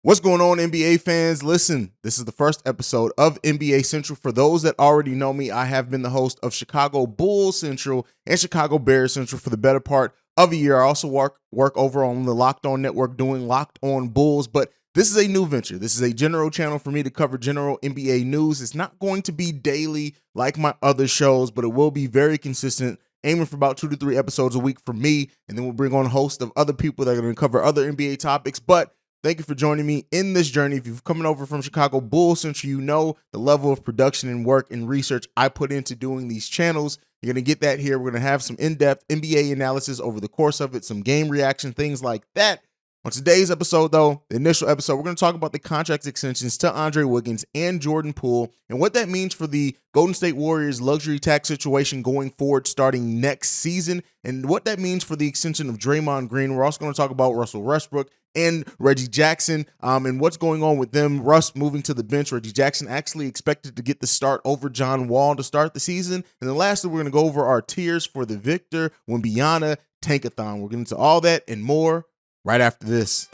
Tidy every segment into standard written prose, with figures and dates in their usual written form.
What's going on, NBA fans? Listen, this is the first episode of NBA Central. For those that already know me, I have been the host of Chicago Bulls Central and Chicago Bears Central for the better part of a year. I also work over on the Locked On Network doing Locked On Bulls, but this is a new venture. This is a general channel for me to cover general NBA news. It's not going to be daily like my other shows, but it will be very consistent, aiming for about 2 to 3 episodes a week for me, and then we'll bring on a host of other people that are going to cover other NBA topics. But thank you for joining me in this journey. If you're coming over from Chicago Bulls Central, you know the level of production and work and research I put into doing these channels. You're going to get that here. We're going to have some in-depth NBA analysis over the course of it, some game reaction, things like that. On today's episode, though, the initial episode, we're going to talk about the contract extensions to Andrew Wiggins and Jordan Poole and what that means for the Golden State Warriors luxury tax situation going forward starting next season, and what that means for the extension of Draymond Green. We're also going to talk about Russell Westbrook and Reggie Jackson and what's going on with them. Russ moving to the bench. Reggie Jackson actually expected to get the start over John Wall to start the season. And then lastly, we're going to go over our tiers for the Victor Wembanyama Tank-A-Thon. We're getting into all that and more right after this.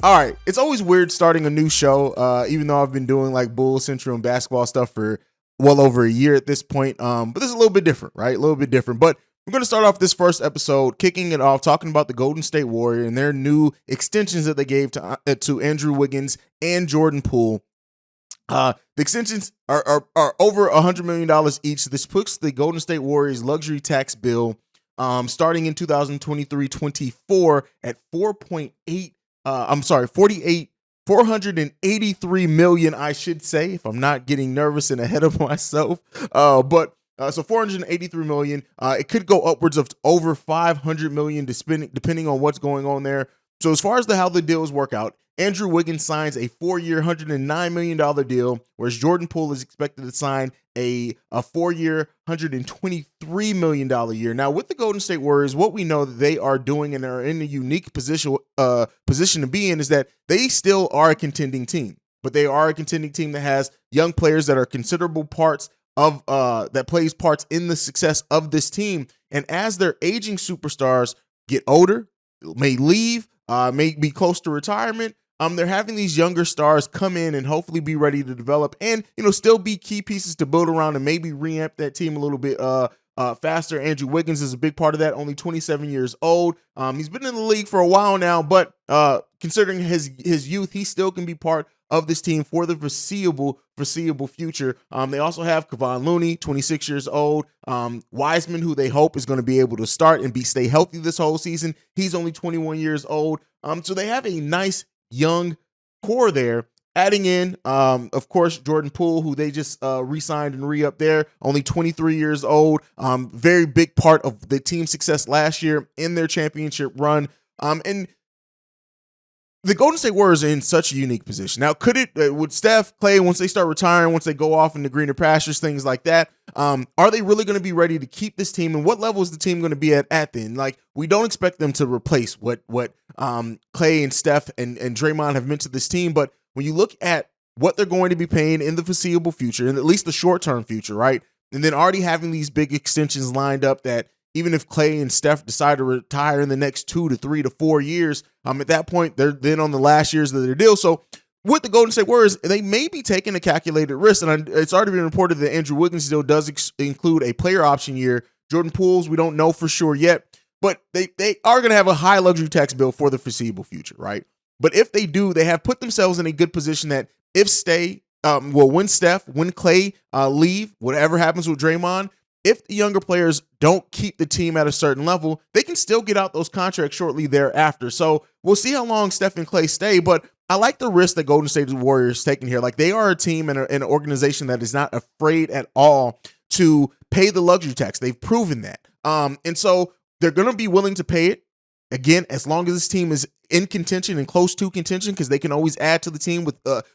All right, it's always weird starting a new show, even though I've been doing like Bulls Central and basketball stuff for well over a year at this point. But this is a little bit different, right? A little bit different. But we're going to start off this first episode, kicking it off, talking about the Golden State Warriors and their new extensions that they gave to Andrew Wiggins and Jordan Poole. The extensions are over $100 million each. This puts the Golden State Warriors luxury tax bill starting in 2023-24 at 483 million, I should say, if I'm not getting nervous and ahead of myself. So 483 million. It could go upwards of over 500 million depending on what's going on there. So as far as how the deals work out, Andrew Wiggins signs a 4-year, $109 million deal, whereas Jordan Poole is expected to sign a 4-year, $123 million year. Now, with the Golden State Warriors, what we know that they are doing and are in a unique position to be in is that they still are a contending team, but they are a contending team that has young players that are considerable parts of that plays parts in the success of this team. And as their aging superstars get older, may leave, may be close to retirement, they're having these younger stars come in and hopefully be ready to develop and, still be key pieces to build around and maybe reamp that team a little bit faster. Andrew Wiggins is a big part of that, only 27 years old. He's been in the league for a while now, but considering his youth, he still can be part of this team for the foreseeable future. They also have Kevon Looney, 26 years old. Wiseman, who they hope is going to be able to start and stay healthy this whole season. He's only 21 years old. So they have a nice young core there. Adding in, of course, Jordan Poole, who they just re-signed and re-upped there, only 23 years old. Very big part of the team's success last year in their championship run. And the Golden State Warriors are in such a unique position. Now, would Steph, Clay, once they start retiring, once they go off into greener pastures, things like that, are they really going to be ready to keep this team? And what level is the team going to be at then? Like, we don't expect them to replace what Clay and Steph and Draymond have meant to this team. But when you look at what they're going to be paying in the foreseeable future, and at least the short-term future, right? And then already having these big extensions lined up that even if Clay and Steph decide to retire in the next 2 to 3 to 4 years, at that point, they're then on the last years of their deal. So with the Golden State Warriors, they may be taking a calculated risk. And it's already been reported that Andrew Wiggins deal does include a player option year. Jordan Poole's, we don't know for sure yet, but they are going to have a high luxury tax bill for the foreseeable future, right? But if they do, they have put themselves in a good position that when Steph, when Clay leave, whatever happens with Draymond, if the younger players don't keep the team at a certain level, they can still get out those contracts shortly thereafter. So we'll see how long Steph and Clay stay, but I like the risk that Golden State Warriors taking here. Like, they are a team and an organization that is not afraid at all to pay the luxury tax. They've proven that. And so they're going to be willing to pay it, again, as long as this team is in contention and close to contention, because they can always add to the team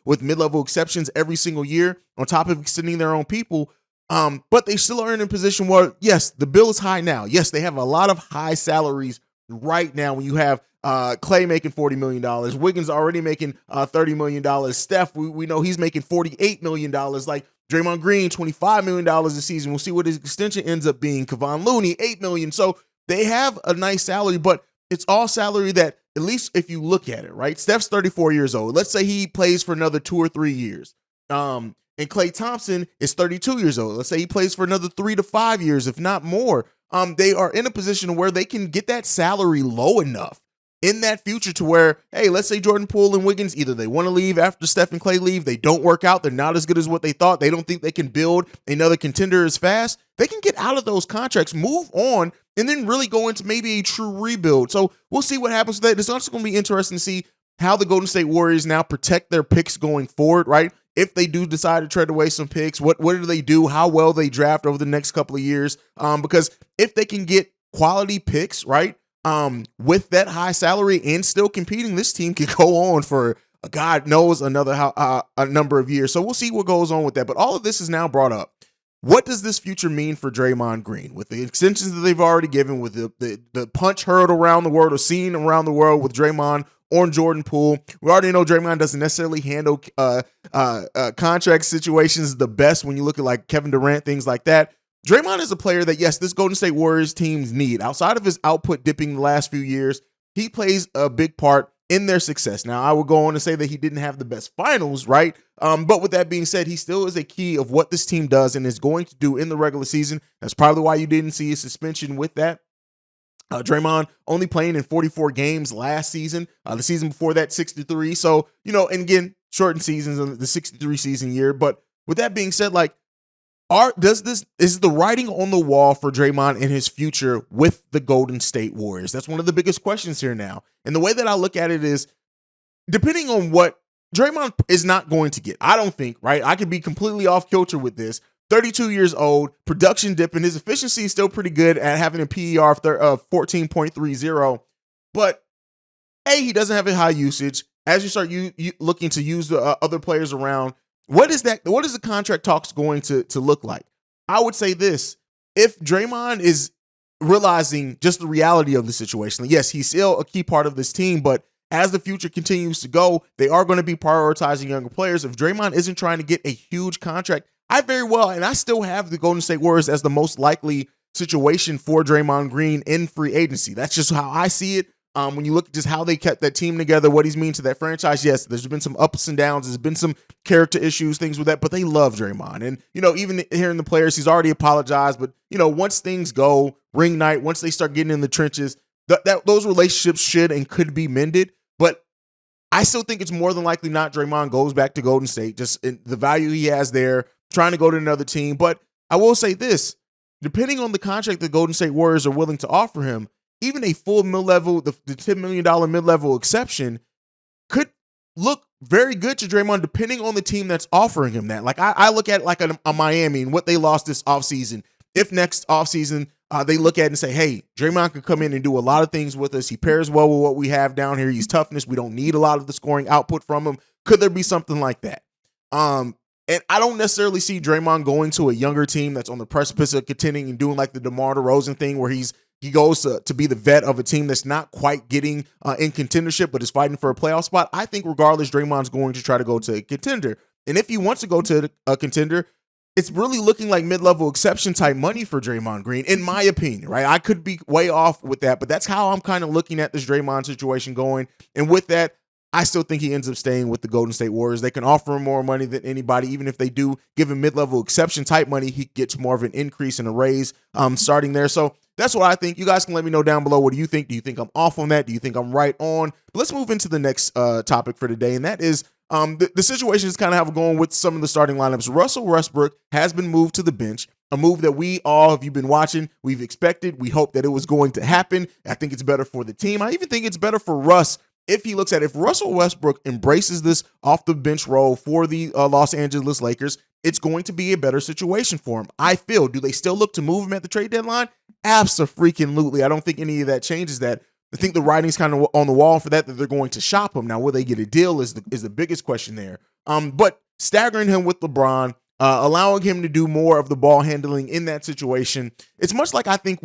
with mid-level exceptions every single year on top of extending their own people. But they still are in a position where, yes, the bill is high now. Yes, they have a lot of high salaries right now when you have Clay making $40 million, Wiggins already making $30 million, Steph, we know he's making $48 million, like Draymond Green, $25 million a season. We'll see what his extension ends up being. Kevon Looney, $8 million. So they have a nice salary, but it's all salary that, at least if you look at it, right? Steph's 34 years old. Let's say he plays for another 2 or 3 years. And Klay Thompson is 32 years old. Let's say he plays for another 3 to 5 years, if not more. They are in a position where they can get that salary low enough in that future to where, hey, let's say Jordan Poole and Wiggins, either they want to leave after Steph and Klay leave, they don't work out, they're not as good as what they thought, they don't think they can build another contender as fast, they can get out of those contracts, move on, and then really go into maybe a true rebuild. So we'll see what happens with that. It's also going to be interesting to see how the Golden State Warriors now protect their picks going forward, right? If they do decide to trade away some picks, what do they do? How well they draft over the next couple of years? Because if they can get quality picks, right, with that high salary and still competing, this team could go on for God knows another a number of years. So we'll see what goes on with that. But all of this is now brought up. What does this future mean for Draymond Green with the extensions that they've already given, with the punch heard around the world or seen around the world with Draymond on Jordan Poole? We already know Draymond doesn't necessarily handle contract situations the best when you look at like Kevin Durant, things like that. Draymond is a player that, yes, this Golden State Warriors teams need. Outside of his output dipping the last few years, he plays a big part in their success. Now, I would go on to say that he didn't have the best finals, right? But with that being said, he still is a key of what this team does and is going to do in the regular season. That's probably why you didn't see a suspension with that. Draymond only playing in 44 games last season. The season before that, 63. So, and again, shortened seasons of the 63 season year. But with that being said, like, is the writing on the wall for Draymond in his future with the Golden State Warriors? That's one of the biggest questions here now. And the way that I look at it is, depending on what Draymond is not going to get, I don't think, right? I could be completely off kilter with this. 32 years old, production dipping. His efficiency is still pretty good at having a PER of 14.30. But he doesn't have a high usage. As you start looking to use the other players around, what is the contract talks going to look like? I would say this: if Draymond is realizing just the reality of the situation, yes, he's still a key part of this team, but as the future continues to go, they are going to be prioritizing younger players. If Draymond isn't trying to get a huge contract, I still have the Golden State Warriors as the most likely situation for Draymond Green in free agency. That's just how I see it. When you look at just how they kept that team together, what he's mean to that franchise, yes, there's been some ups and downs. There's been some character issues, things with that, but they love Draymond. And, even hearing the players, he's already apologized. But, once things go, ring night, once they start getting in the trenches, those relationships should and could be mended. But I still think it's more than likely not Draymond goes back to Golden State, just in the value he has there, trying to go to another team. But I will say this, depending on the contract the Golden State Warriors are willing to offer him, even a full mid-level, the $10 million mid-level exception could look very good to Draymond depending on the team that's offering him that. Like I look at like a Miami and what they lost this offseason. If next offseason they look at it and say, hey, Draymond could come in and do a lot of things with us. He pairs well with what we have down here. He's toughness. We don't need a lot of the scoring output from him. Could there be something like that? And I don't necessarily see Draymond going to a younger team that's on the precipice of contending and doing like the DeMar DeRozan thing where he goes to be the vet of a team that's not quite getting in contendership, but is fighting for a playoff spot. I think regardless, Draymond's going to try to go to a contender. And if he wants to go to a contender, it's really looking like mid-level exception type money for Draymond Green, in my opinion, right? I could be way off with that, but that's how I'm kind of looking at this Draymond situation going. And with that, I still think he ends up staying with the Golden State Warriors. They can offer him more money than anybody. Even if they do give him mid-level exception type money, he gets more of an increase and a raise starting there. So that's what I think. You guys can let me know down below. What do you think? Do you think I'm off on that? Do you think I'm right on? But let's move into the next topic for today, and that is the situation is kind of how we're going with some of the starting lineups. Russell Westbrook has been moved to the bench, a move that we all, if you've been watching, we've expected. We hope that it was going to happen. I think it's better for the team. I even think it's better for Russ if Russell Westbrook embraces this off the bench role for the Los Angeles Lakers. It's going to be a better situation for him. I feel. Do they still look to move him at the trade deadline? Abso-freaking-lutely. I don't think any of that changes that. I think the writing's kind of on the wall for that they're going to shop him. Now, will they get a deal is the biggest question there. But staggering him with LeBron, allowing him to do more of the ball handling in that situation, it's much like I think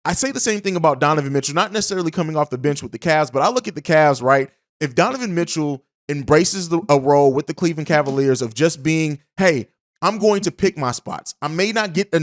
I say the same thing about Donovan Mitchell, not necessarily coming off the bench with the Cavs, but I look at the Cavs, right? If Donovan Mitchell embraces a role with the Cleveland Cavaliers of just being, hey, I'm going to pick my spots. I may not get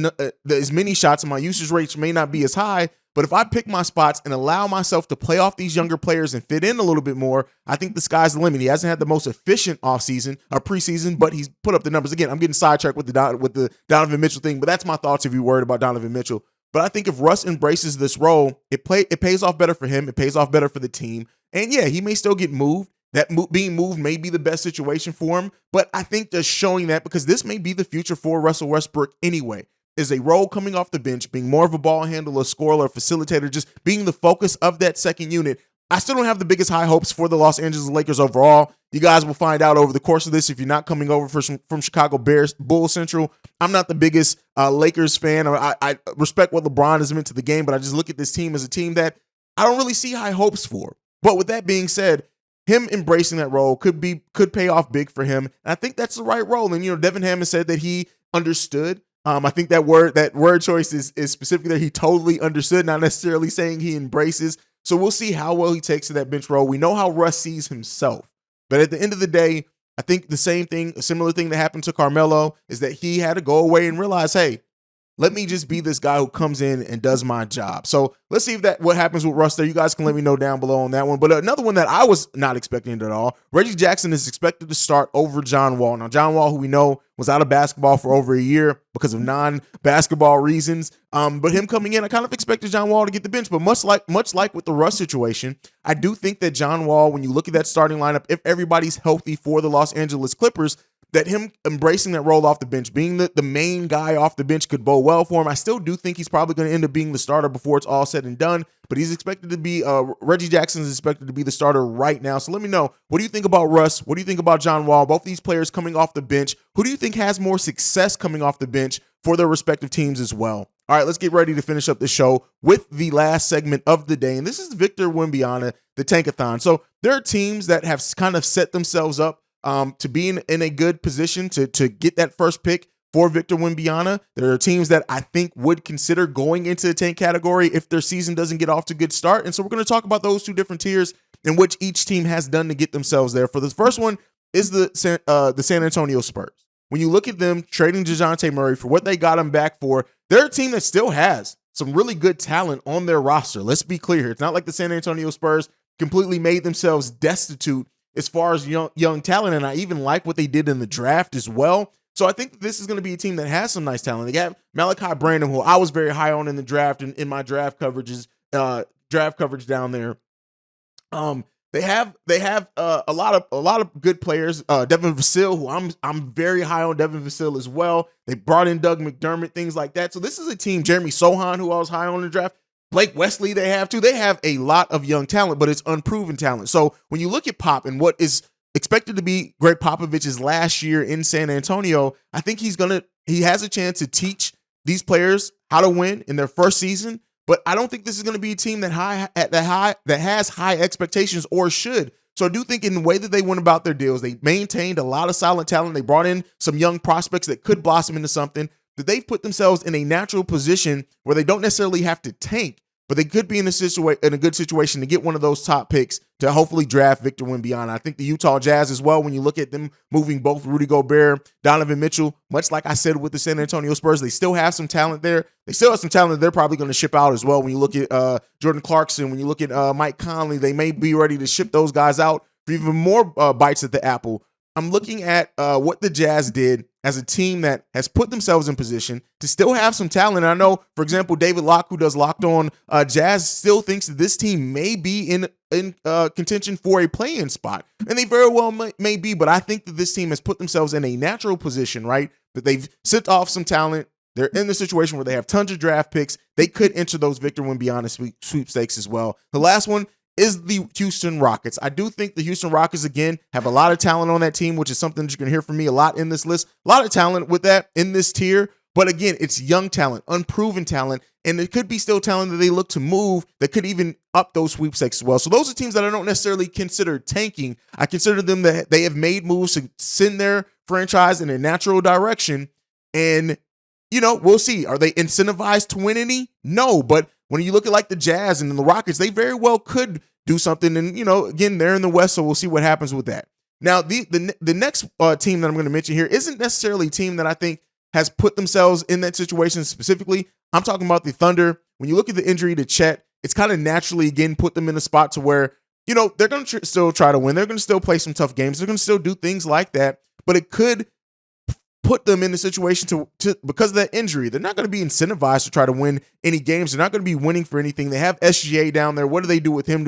as many shots and my usage rates may not be as high, But if I pick my spots and allow myself to play off these younger players and fit in a little bit more, I think the sky's the limit. He hasn't had the most efficient offseason or preseason, but he's put up the numbers. Again, I'm getting sidetracked with the Donovan Mitchell thing, but that's my thoughts if you're worried about Donovan Mitchell. But I think if Russ embraces this role, it pays off better for him. It pays off better for the team. And yeah, he may still get moved. Being moved may be the best situation for him. But I think just showing that, because this may be the future for Russell Westbrook anyway, is a role coming off the bench, being more of a ball handler, scorer, facilitator, just being the focus of that second unit. I still don't have the biggest high hopes for the Los Angeles Lakers overall. You guys will find out over the course of this if you're not coming over from Chicago Bull Central. I'm not the biggest Lakers fan. I respect what LeBron has meant to the game, but I just look at this team as a team that I don't really see high hopes for. But with that being said, him embracing that role could pay off big for him. And I think that's the right role. And Devin Hammond said that he understood. I think that word choice is specifically that he totally understood, not necessarily saying he embraces. So we'll see how well he takes to that bench role. We know how Russ sees himself. But at the end of the day, I think a similar thing that happened to Carmelo is that he had to go away and realize, hey, let me just be this guy who comes in and does my job. So let's see what happens with Russ there. You guys can let me know down below on that one. But another one that I was not expecting at all, Reggie Jackson is expected to start over John Wall. Now, John Wall, who we know was out of basketball for over a year because of non-basketball reasons. But him coming in, I kind of expected John Wall to get the bench. But much like with the Russ situation, I do think that John Wall, when you look at that starting lineup, if everybody's healthy for the Los Angeles Clippers, that him embracing that role off the bench, being the main guy off the bench could bode well for him. I still do think he's probably going to end up being the starter before it's all said and done, but he's expected to be, Reggie Jackson is expected to be the starter right now. So let me know, what do you think about Russ? What do you think about John Wall? Both these players coming off the bench. Who do you think has more success coming off the bench for their respective teams as well? All right, let's get ready to finish up the show with the last segment of the day. And this is Victor Wembanyama, the Tank-A-Thon. So there are teams that have kind of set themselves up to be in a good position to get that first pick for Victor Wembanyama. There are teams that I think would consider going into the tank category if their season doesn't get off to a good start. And so we're going to talk about those two different tiers in which each team has done to get themselves there. For this first one is the San Antonio Spurs. When you look at them trading DeJounte Murray for what they got him back for, they're a team that still has some really good talent on their roster. Let's be clear here. It's not like the San Antonio Spurs completely made themselves destitute as far as young talent, and I even like what they did in the draft as well. So I think this is going to be a team that has some nice talent. They have Malachi Branham, who I was very high on in the draft and in my draft coverage down there. They have a lot of good players. Devin Vassell, who I'm very high on Devin Vassell as well. They brought in Doug McDermott, things like that. So this is a team. Jeremy Sohan, who I was high on in the draft. Blake Wesley, they have too. They have a lot of young talent, but it's unproven talent. So when you look at Pop and what is expected to be Greg Popovich's last year in San Antonio, I think he has a chance to teach these players how to win in their first season. But I don't think this is going to be a team that has high expectations or should. So I do think in the way that they went about their deals, they maintained a lot of silent talent. They brought in some young prospects that could blossom into something. That they've put themselves in a natural position where they don't necessarily have to tank, but they could be in a good situation to get one of those top picks to hopefully draft Victor Wembanyama. I think the Utah Jazz as well, when you look at them moving both Rudy Gobert, Donovan Mitchell, much like I said with the San Antonio Spurs, they still have some talent there. They still have some talent that they're probably going to ship out as well. When you look at Jordan Clarkson, when you look at Mike Conley, they may be ready to ship those guys out for even more bites at the apple. I'm looking at what the Jazz did as a team that has put themselves in position to still have some talent. And I know, for example, David Locke, who does Locked On Jazz, still thinks that this team may be in contention for a play-in spot. And they very well may be, but I think that this team has put themselves in a natural position, right? That they've sent off some talent. They're in the situation where they have tons of draft picks. They could enter those Victor Wembanyama sweepstakes as well. The last one is the Houston Rockets. I do think the Houston Rockets, again, have a lot of talent on that team, which is something that you're going to hear from me a lot in this list. A lot of talent with that in this tier. But again, it's young talent, unproven talent, and it could be still talent that they look to move that could even up those sweepstakes as well. So those are teams that I don't necessarily consider tanking. I consider them that they have made moves to send their franchise in a natural direction. And, we'll see. Are they incentivized to win any? No, but when you look at like the Jazz and the Rockets, they very well could do something. And, again, they're in the West, so we'll see what happens with that. Now, the next team that I'm going to mention here isn't necessarily a team that I think has put themselves in that situation specifically. I'm talking about the Thunder, when you look at the injury to Chet, it's kind of naturally, again, put them in a spot to where, they're going to still try to win. They're going to still play some tough games. They're going to still do things like that. But it could put them in a situation to because of that injury. They're not going to be incentivized to try to win any games. They're not going to be winning for anything. They have SGA down there. What do they do with him?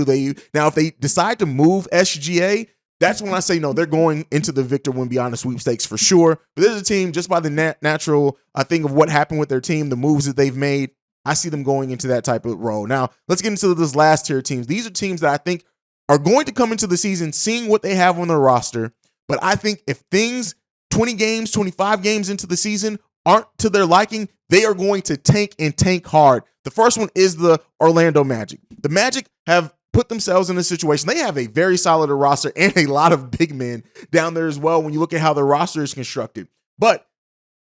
Now, if they decide to move SGA, that's when I say, no, they're going into the Victor Wembanyama sweepstakes for sure. But there's a team, just by the natural thing of what happened with their team, the moves that they've made, I see them going into that type of role. Now, let's get into this last tier teams. These are teams that I think are going to come into the season seeing what they have on their roster. But I think if things 20 games, 25 games into the season aren't to their liking, they are going to tank hard. The first one is the Orlando Magic. The Magic have put themselves in a situation. They have a very solid roster and a lot of big men down there as well when you look at how their roster is constructed. But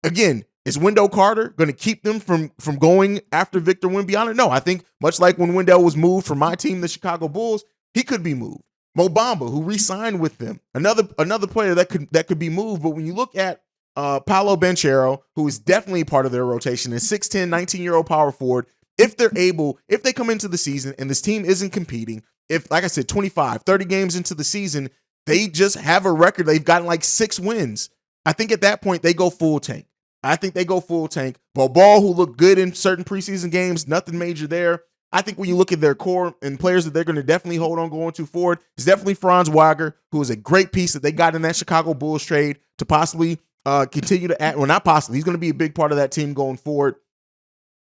again, is Wendell Carter going to keep them from going after Victor Wembanyama? No, I think much like when Wendell was moved from my team, the Chicago Bulls, he could be moved. Mo Bamba, who re-signed with them, another player that could be moved. But when you look at Paolo Banchero, who is definitely part of their rotation, a 6'10", 19-year-old power forward, if they come into the season and this team isn't competing, if, like I said, 25, 30 games into the season, they just have a record, they've gotten like 6 wins, I think at that point they go full tank. Ball, who looked good in certain preseason games, nothing major there. I think when you look at their core and players that they're going to definitely hold on going to forward, is definitely Franz Wagner, who is a great piece that they got in that Chicago Bulls trade to possibly continue to add. Well, not possibly. He's going to be a big part of that team going forward.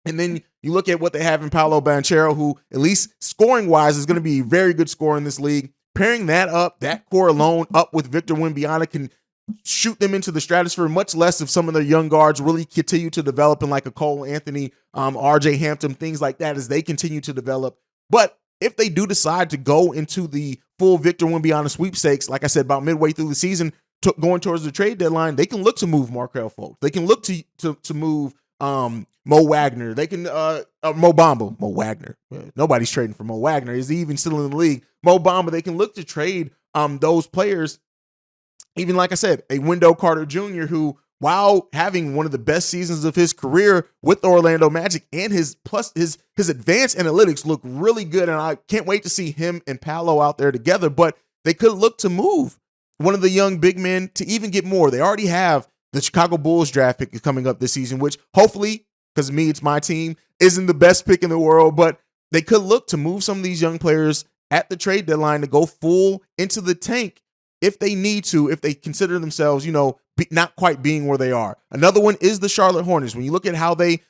And then you look at what they have in Paolo Banchero, who at least scoring-wise is going to be a very good scorer in this league. Pairing that core alone up with Victor Wembanyama can shoot them into the stratosphere, much less if some of their young guards really continue to develop in like a Cole Anthony, RJ Hampton, things like that as they continue to develop. But if they do decide to go into the full Victor Wembanyama sweepstakes, like I said, about midway through the season, going towards the trade deadline, they can look to move Markelle Fultz. They can look to move Mo Wagner. They can Mo Bamba. Mo Wagner. Nobody's trading for Mo Wagner. Is he even still in the league? Mo Bamba. They can look to trade those players. Even like I said, a Wendell Carter Jr., who, while having one of the best seasons of his career with the Orlando Magic, and his advanced analytics look really good, and I can't wait to see him and Paolo out there together. But they could look to move one of the young big men to even get more. They already have the Chicago Bulls draft pick coming up this season, which hopefully, because it's my team, isn't the best pick in the world, but they could look to move some of these young players at the trade deadline to go full into the tank if they need to, if they consider themselves, not quite being where they are. Another one is the Charlotte Hornets. When you look at how they,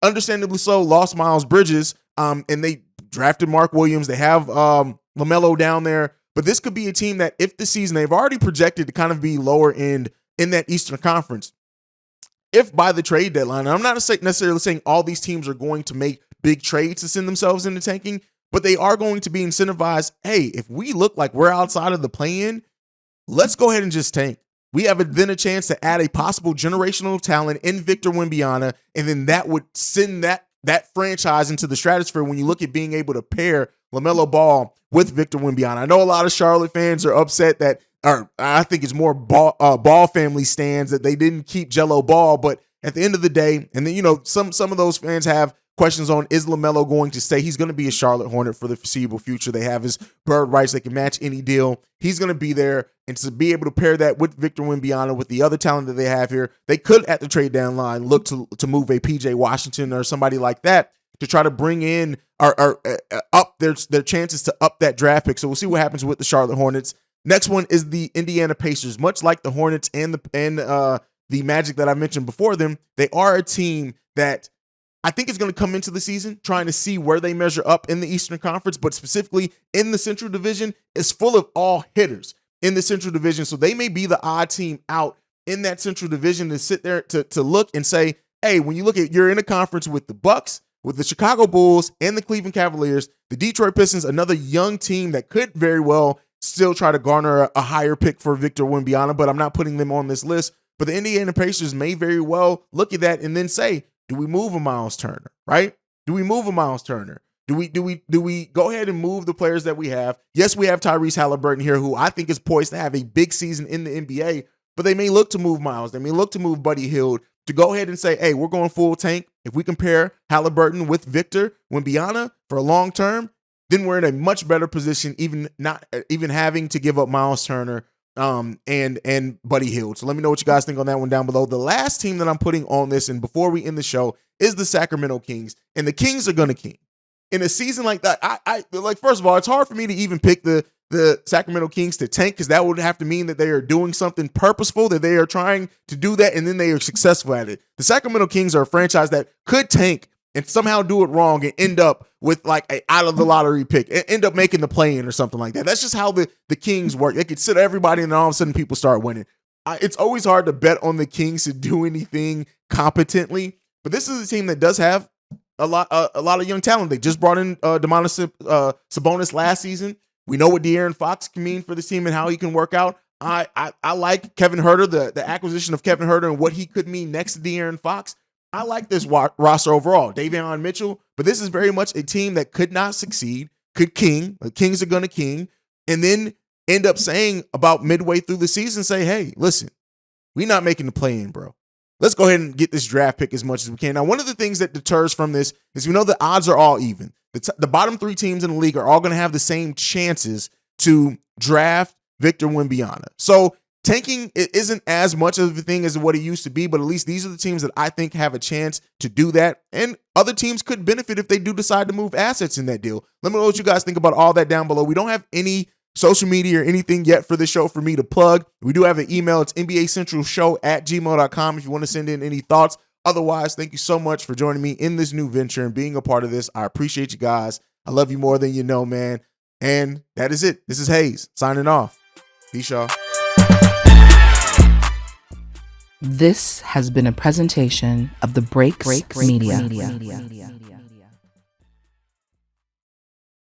understandably so, lost Miles Bridges, and they drafted Mark Williams. They have LaMelo down there. But this could be a team that if the season, they've already projected to kind of be lower end in that Eastern Conference. If by the trade deadline, and I'm not necessarily saying all these teams are going to make big trades to send themselves into tanking, but they are going to be incentivized. Hey, if we look like we're outside of the play-in, let's go ahead and just tank. We have then a chance to add a possible generational talent in Victor Wembanyama, and then that would send that franchise into the stratosphere when you look at being able to pair LaMelo Ball with Victor Wembanyama. I know a lot of Charlotte fans are upset that, or I think it's more Ball family stands that they didn't keep Jello Ball, but at the end of the day, and then some of those fans have questions on, is LaMelo going to stay? He's going to be a Charlotte Hornet for the foreseeable future. They have his bird rights. They can match any deal. He's going to be there. And to be able to pair that with Victor Wembanyama, with the other talent that they have here, they could, at the trade deadline, look to move a PJ Washington or somebody like that to try to bring in or up their chances to up that draft pick. So we'll see what happens with the Charlotte Hornets. Next one is the Indiana Pacers. Much like the Hornets and the Magic that I mentioned before them, they are a team that I think is going to come into the season trying to see where they measure up in the Eastern Conference, but specifically in the Central Division, is full of all hitters in the Central Division. So they may be the odd team out in that Central Division to sit there to look and say, hey, when you look at, you're in a conference with the Bucks, with the Chicago Bulls, and the Cleveland Cavaliers, the Detroit Pistons, another young team that could very well still try to garner a higher pick for Victor Wembanyama, but I'm not putting them on this list. But the Indiana Pacers may very well look at that and then say, do we move a Miles Turner, right? Do we move a Miles Turner? Do we go ahead and move the players that we have? Yes, we have Tyrese Halliburton here, who I think is poised to have a big season in the NBA, but they may look to move Miles. They may look to move Buddy Hield. to go ahead and say, hey, we're going full tank. If we compare Halliburton with Victor Wembanyama for a long term, then we're in a much better position, even having to give up Miles Turner and Buddy Hield. So let me know what you guys think on that one down below. The last team that I'm putting on this, and before we end the show, is the Sacramento Kings. And the Kings are going to king. In a season like that, I like, first of all, it's hard for me to even pick the Sacramento Kings to tank, because that would have to mean that they are doing something purposeful, that they are trying to do that, and then they are successful at it. The Sacramento Kings are a franchise that could tank and somehow do it wrong and end up with like a out of the lottery pick, and end up making the play-in or something like that. That's just how the Kings work. They could sit everybody and then all of a sudden people start winning. It's always hard to bet on the Kings to do anything competently, but this is a team that does have a lot of young talent. They just brought in Domantas Sabonis last season. We know what De'Aaron Fox can mean for this team and how he can work out. I like Kevin Huerter, the acquisition of Kevin Huerter and what he could mean next to De'Aaron Fox. I like this roster overall. Davion Mitchell, but this is very much a team that could not succeed, could king. The Kings are going to king, and then end up saying about midway through the season, say, hey, listen, we're not making the play-in, bro. Let's go ahead and get this draft pick as much as we can. Now, one of the things that deters from this is we know the odds are all even. The bottom three teams in the league are all going to have the same chances to draft Victor Wembanyama. So tanking isn't as much of a thing as what it used to be, but at least these are the teams that I think have a chance to do that. And other teams could benefit if they do decide to move assets in that deal. Let me know what you guys think about all that down below. We don't have any social media or anything yet for the show for me to plug. We do have an email. It's nbacentralshow@gmail.com if you want to send in any thoughts. Otherwise, thank you so much for joining me in this new venture and being a part of this. I appreciate you guys. I love you more than you know, man. And that is it. This is Haize signing off. Peace, y'all. This has been a presentation of the Breaks Media.